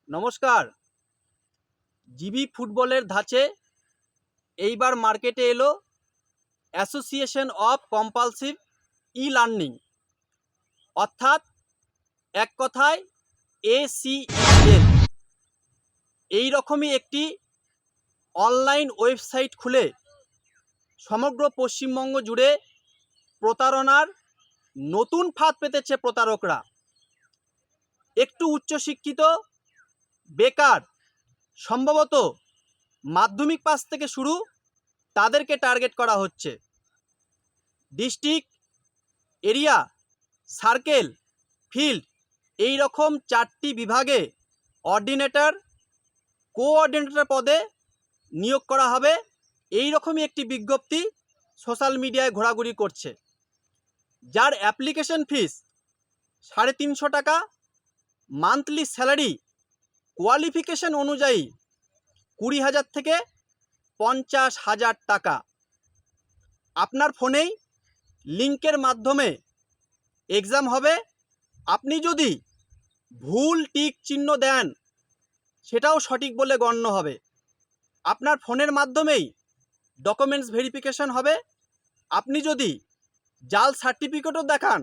নমস্কার। জিবি ফুটবলের ধাঁচে এইবার মার্কেটে এলো association of compulsive e learning, অর্থাৎ এক কথায় ACEL। এই রকমই একটি অনলাইন ওয়েবসাইট খুলে সমগ্র পশ্চিমবঙ্গ জুড়ে প্রতারণার নতুন ফাঁদ পেতেছে প্রতারকরা। একটু উচ্চশিক্ষিত, বেকার, সম্ভবত মাধ্যমিক পাস থেকে শুরু তাদেরকে টার্গেট করা হচ্ছে। ডিস্ট্রিক্ট, এরিয়া, সার্কেল, ফিল্ড এই রকম 4টি বিভাগে অর্ডিনেটর, কোঅর্ডিনেটর পদে নিয়োগ করা হবে। এই রকমই একটি বিজ্ঞপ্তি সোশ্যাল মিডিয়ায় ঘোরাঘুরি করছে, যার অ্যাপ্লিকেশন ফিস 350 টাকা, মান্থলি স্যালারি কোয়ালিফিকেশন অনুযায়ী 20,000 থেকে 50,000 টাকা। আপনার ফোনেই লিঙ্কের মাধ্যমে এক্সাম হবে। আপনি যদি ভুল টিক চিহ্ন দেন সেটাও সঠিক বলে গণ্য হবে। আপনার ফোনের মাধ্যমেই ডকুমেন্টস ভেরিফিকেশন হবে। আপনি যদি জাল সার্টিফিকেটও দেখান,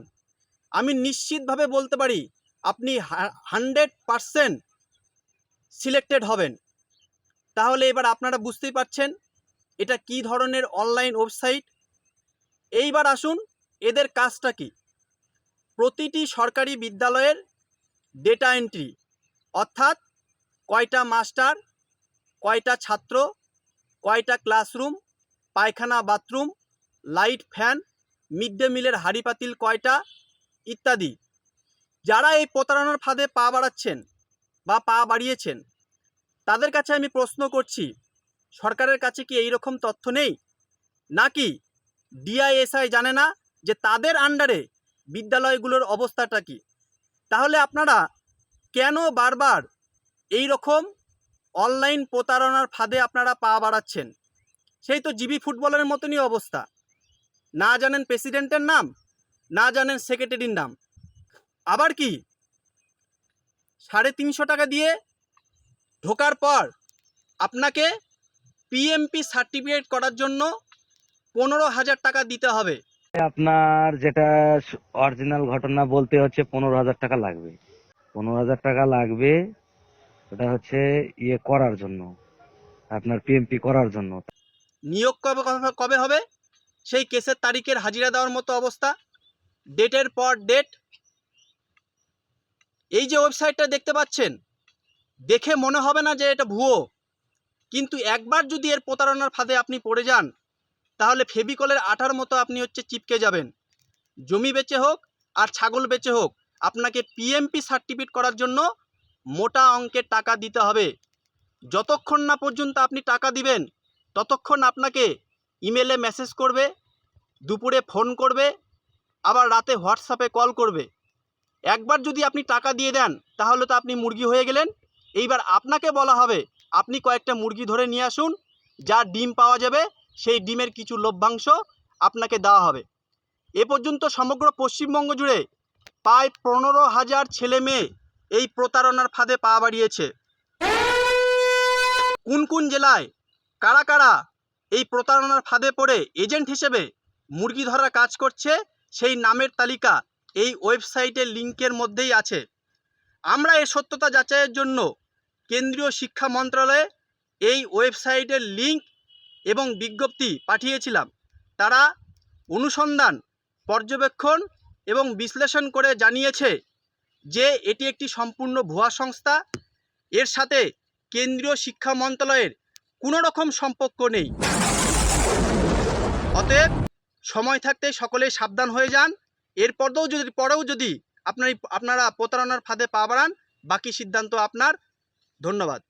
আমি নিশ্চিতভাবে বলতে পারি আপনি 100% সিলেক্টেড হবেন। তাহলে এবার আপনারা বুঝতেই পারছেন এটা কি ধরনের অনলাইন ওয়েবসাইট। এইবার আসুন এদের কাজটা কি। প্রতিটি সরকারি বিদ্যালয়ের ডেটা এন্ট্রি, অর্থাৎ কয়টা মাস্টার, কয়টা ছাত্র, কয়টা ক্লাসরুম, পায়খানা bathroom, light fan, mid day মিলের হাঁড়ি পাতিল কয়টা ইত্যাদি। যারা এই প্রতারণার ফাঁদে পা বাড়াচ্ছেন বা পা বাড়িয়েছেন তাদের কাছে আমি প্রশ্ন করছি, সরকারের কাছে কি এই রকম তথ্য নেই? নাকি ডিআইএসআই জানে না যে তাদের আন্ডারে বিদ্যালয়গুলোর অবস্থাটা কি? তাহলে আপনারা কেন বারবার এই রকম অনলাইন প্রতারণার ফাঁদে আপনারা পা বাড়াচ্ছেন? সেই তো জিবি ফুটবলের মতনই অবস্থা। না জানেন প্রেসিডেন্টের নাম, না জানেন সেক্রেটারির নাম। আবার কি 350 টাকা দিয়ে ঢোকার পর আপনাকে পিএমপি সার্টিফিকেট করার জন্য 15,000 টাকা দিতে হবে। আপনার যেটা অরিজিনাল ঘটনা বলতে হচ্ছে 15,000 টাকা লাগবে। 15,000 টাকা লাগবে, ওটা হচ্ছে ইয়ে করার জন্য, আপনার পিএমপি করার জন্য। নিয়োগ কবে কবে কবে হবে? সেই কেসের তারিখের হাজিরা দেওয়ার মতো অবস্থা, ডেটের পর ডেট। এই যে ওয়েবসাইটটা দেখতে পাচ্ছেন, দেখে মনে হবে না যে এটা ভুয়ো, কিন্তু একবার যদি এর প্রতারণার ফাঁদে আপনি পড়ে যান তাহলে ফেভিকলের আঠার মতো আপনি চিপকে যাবেন। জমি বেচে হোক আর ছাগল বেচে হোক আপনাকে পিএমপি সার্টিফিকেট করার জন্য মোটা অঙ্কের টাকা দিতে হবে। যতক্ষণ না পর্যন্ত আপনি টাকা দিবেন ততক্ষণ আপনাকে ইমেলে মেসেজ করবে, দুপুরে ফোন করবে, আবার রাতে হোয়াটসঅ্যাপে কল করবে। একবার যদি আপনি টাকা দিয়ে দেন তাহলে তো আপনি মুরগি হয়ে গেলেন। এইবার আপনাকে বলা হবে আপনি কয়েকটা মুরগি ধরে নিয়ে আসুন, যা ডিম পাওয়া যাবে সেই ডিমের কিছু লভ্যাংশ আপনাকে দেওয়া হবে। এ পর্যন্ত সমগ্র পশ্চিমবঙ্গ জুড়ে প্রায় 15,000 ছেলে মেয়ে এই প্রতারণার ফাঁদে পা বাড়িয়েছে। কোন কোন জেলায় কারা কারা এই প্রতারণার ফাঁদে পড়ে এজেন্ট হিসেবে মুরগি ধরার কাজ করছে সেই নামের তালিকা এই ওয়েবসাইটের লিঙ্কের মধ্যেই আছে। আমরা এর সত্যতা যাচাইয়ের জন্য কেন্দ্রীয় শিক্ষা মন্ত্রণালয়ে এই ওয়েবসাইটের লিঙ্ক এবং বিজ্ঞপ্তি পাঠিয়েছিলাম। তারা অনুসন্ধান, পর্যবেক্ষণ এবং বিশ্লেষণ করে জানিয়েছে যে এটি একটি সম্পূর্ণ ভুয়া সংস্থা। এর সাথে কেন্দ্রীয় শিক্ষা মন্ত্রণালয়ের কোনো রকম সম্পর্ক নেই। অতএব সময় থাকতে সকলেই সাবধান হয়ে যান। পরেও যদি আপনারা প্রতারণার ফাঁদে পা বাড়ান, বাকি সিদ্ধান্ত আপনার। ধন্যবাদ।